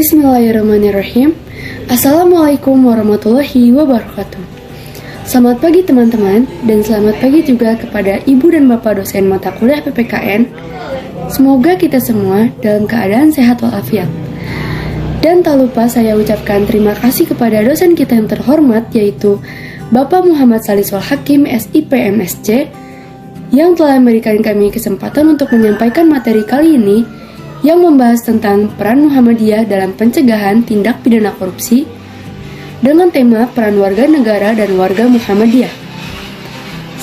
Bismillahirrahmanirrahim. Assalamualaikum warahmatullahi wabarakatuh. Selamat pagi teman-teman, dan selamat pagi juga kepada Ibu dan Bapak dosen mata kuliah PPKN. Semoga kita semua dalam keadaan sehat walafiat. Dan tak lupa saya ucapkan terima kasih kepada dosen kita yang terhormat, yaitu Bapak Muhammad Saliswal Hakim, SIP MSc, yang telah memberikan kami kesempatan untuk menyampaikan materi kali ini yang membahas tentang peran Muhammadiyah dalam pencegahan tindak pidana korupsi dengan tema peran warga negara dan warga Muhammadiyah.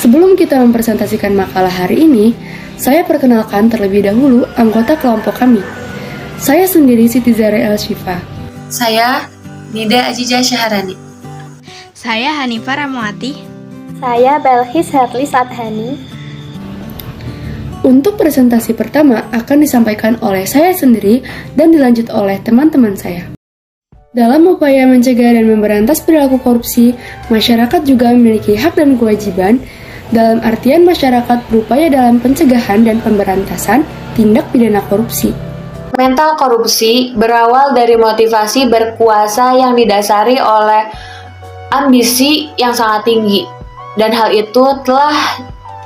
Sebelum kita mempresentasikan makalah hari ini, saya perkenalkan terlebih dahulu anggota kelompok kami. Saya sendiri Siti Zara El Shifa. Saya Nida Ajijah Syaharani. Saya Hanifah Ramawati. Saya Belhis Herlis Adhani. Untuk presentasi pertama akan disampaikan oleh saya sendiri dan dilanjut oleh teman-teman saya. Dalam upaya mencegah dan memberantas perilaku korupsi, masyarakat juga memiliki hak dan kewajiban. Dalam artian masyarakat berupaya dalam pencegahan dan pemberantasan tindak pidana korupsi. Mental korupsi berawal dari motivasi berkuasa yang didasari oleh ambisi yang sangat tinggi, dan hal itu telah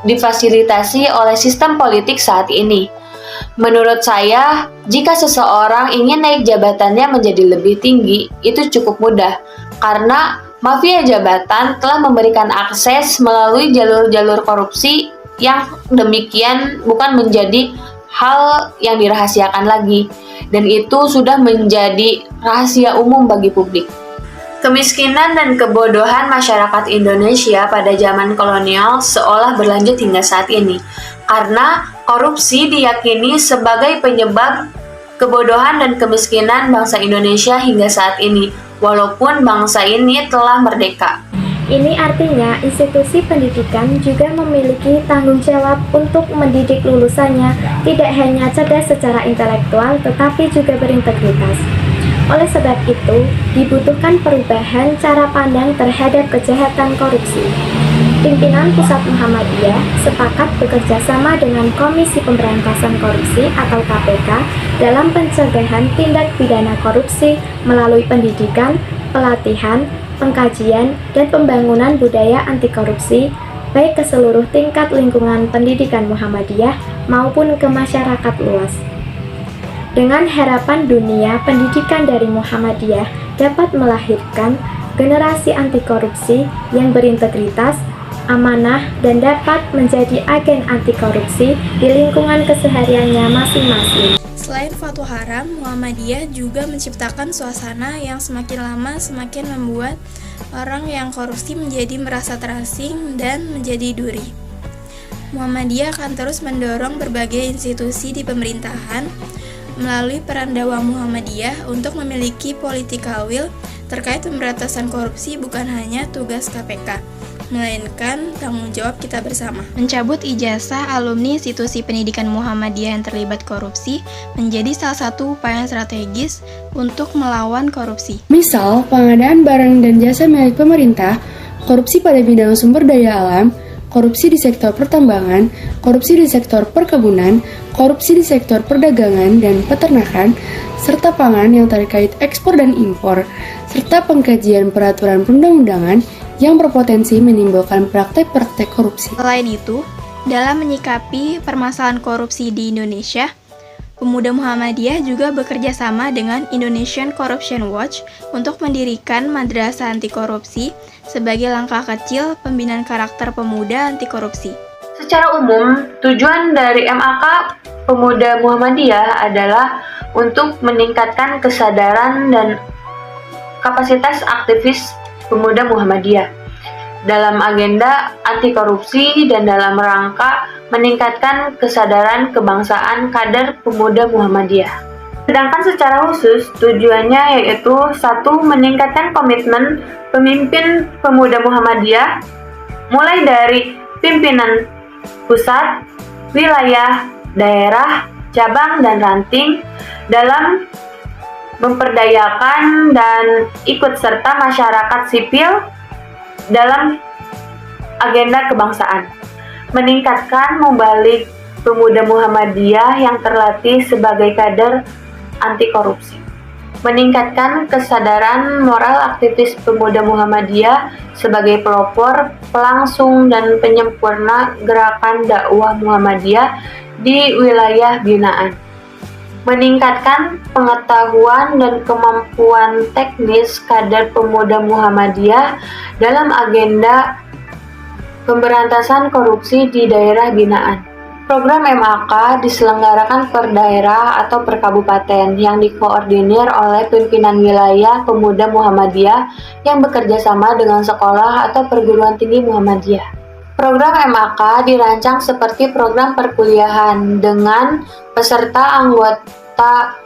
difasilitasi oleh sistem politik saat ini. Menurut saya, jika seseorang ingin naik jabatannya menjadi lebih tinggi, itu cukup mudah, karena mafia jabatan telah memberikan akses melalui jalur-jalur korupsi yang demikian bukan menjadi hal yang dirahasiakan lagi, dan itu sudah menjadi rahasia umum bagi publik. Kemiskinan dan kebodohan masyarakat Indonesia pada zaman kolonial seolah berlanjut hingga saat ini, karena korupsi diyakini sebagai penyebab kebodohan dan kemiskinan bangsa Indonesia hingga saat ini, walaupun bangsa ini telah merdeka. Ini artinya institusi pendidikan juga memiliki tanggung jawab untuk mendidik lulusannya tidak hanya cerdas secara intelektual tetapi juga berintegritas. Oleh sebab itu, dibutuhkan perubahan cara pandang terhadap kejahatan korupsi. Pimpinan Pusat Muhammadiyah sepakat bekerja sama dengan Komisi Pemberantasan Korupsi atau KPK dalam pencegahan tindak pidana korupsi melalui pendidikan, pelatihan, pengkajian, dan pembangunan budaya anti korupsi baik ke seluruh tingkat lingkungan pendidikan Muhammadiyah maupun ke masyarakat luas. Dengan harapan dunia pendidikan dari Muhammadiyah dapat melahirkan generasi anti korupsi yang berintegritas, amanah, dan dapat menjadi agen anti korupsi di lingkungan kesehariannya masing-masing. Selain fatwa haram, Muhammadiyah juga menciptakan suasana yang semakin lama semakin membuat orang yang korupsi menjadi merasa terasing dan menjadi duri. Muhammadiyah akan terus mendorong berbagai institusi di pemerintahan melalui peran dakwah Muhammadiyah untuk memiliki political will terkait pemberantasan korupsi bukan hanya tugas KPK, melainkan tanggung jawab kita bersama. Mencabut ijazah alumni institusi pendidikan Muhammadiyah yang terlibat korupsi menjadi salah satu upaya strategis untuk melawan korupsi. Misal, pengadaan barang dan jasa milik pemerintah, korupsi pada bidang sumber daya alam, korupsi di sektor pertambangan, korupsi di sektor perkebunan, korupsi di sektor perdagangan dan peternakan, serta pangan yang terkait ekspor dan impor, serta pengkajian peraturan perundang-undangan yang berpotensi menimbulkan praktek-praktek korupsi. Selain itu, dalam menyikapi permasalahan korupsi di Indonesia, Pemuda Muhammadiyah juga bekerja sama dengan Indonesian Corruption Watch untuk mendirikan madrasah anti korupsi sebagai langkah kecil pembinaan karakter pemuda anti korupsi. Secara umum, tujuan dari MAK Pemuda Muhammadiyah adalah untuk meningkatkan kesadaran dan kapasitas aktivis pemuda Muhammadiyah dalam agenda anti korupsi dan dalam rangka meningkatkan kesadaran kebangsaan kader pemuda Muhammadiyah. Sedangkan secara khusus, tujuannya yaitu 1. Meningkatkan komitmen pemimpin pemuda Muhammadiyah mulai dari pimpinan pusat, wilayah, daerah, cabang, dan ranting dalam memperdayakan dan ikut serta masyarakat sipil dalam agenda kebangsaan, meningkatkan mubalik pemuda Muhammadiyah yang terlatih sebagai kader anti korupsi. meningkatkan kesadaran moral aktivis pemuda Muhammadiyah sebagai pelopor, pelangsung, dan penyempurna gerakan dakwah Muhammadiyah di wilayah binaan. Meningkatkan pengetahuan dan kemampuan teknis kader pemuda Muhammadiyah dalam agenda pemberantasan korupsi di daerah binaan. Program MAK diselenggarakan per daerah atau per kabupaten yang dikoordinir oleh pimpinan wilayah pemuda Muhammadiyah yang bekerja sama dengan sekolah atau perguruan tinggi Muhammadiyah. Program MAK dirancang seperti program perkuliahan dengan peserta anggota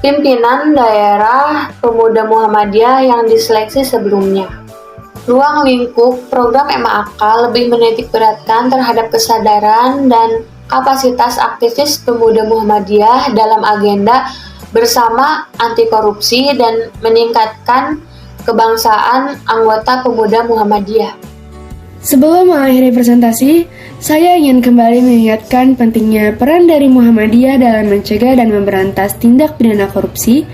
pimpinan daerah pemuda Muhammadiyah yang diseleksi sebelumnya. Ruang lingkup program MAK lebih menitikberatkan terhadap kesadaran dan kapasitas aktivis pemuda Muhammadiyah dalam agenda bersama anti korupsi dan meningkatkan kebangsaan anggota pemuda Muhammadiyah. Sebelum mengakhiri presentasi, saya ingin kembali mengingatkan pentingnya peran dari Muhammadiyah dalam mencegah dan memberantas tindak pidana korupsi,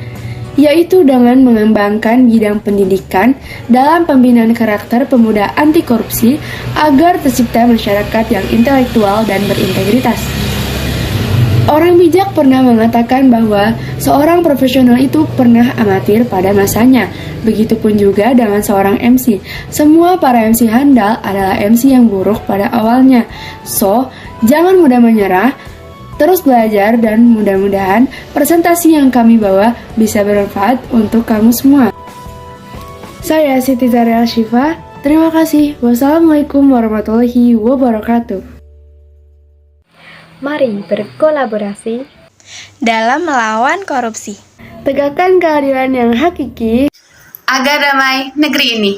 yaitu dengan mengembangkan bidang pendidikan dalam pembinaan karakter pemuda anti korupsi agar tercipta masyarakat yang intelektual dan berintegritas. Orang bijak pernah mengatakan bahwa seorang profesional itu pernah amatir pada masanya. Begitupun juga dengan seorang MC. Semua para MC handal adalah MC yang buruk pada awalnya. So, jangan mudah menyerah. Terus belajar dan mudah-mudahan presentasi yang kami bawa bisa bermanfaat untuk kamu semua. Saya Siti Zariel Syifa, terima kasih. Wassalamualaikum warahmatullahi wabarakatuh. Mari berkolaborasi dalam melawan korupsi. Tegakkan keadilan yang hakiki Agar damai negeri ini.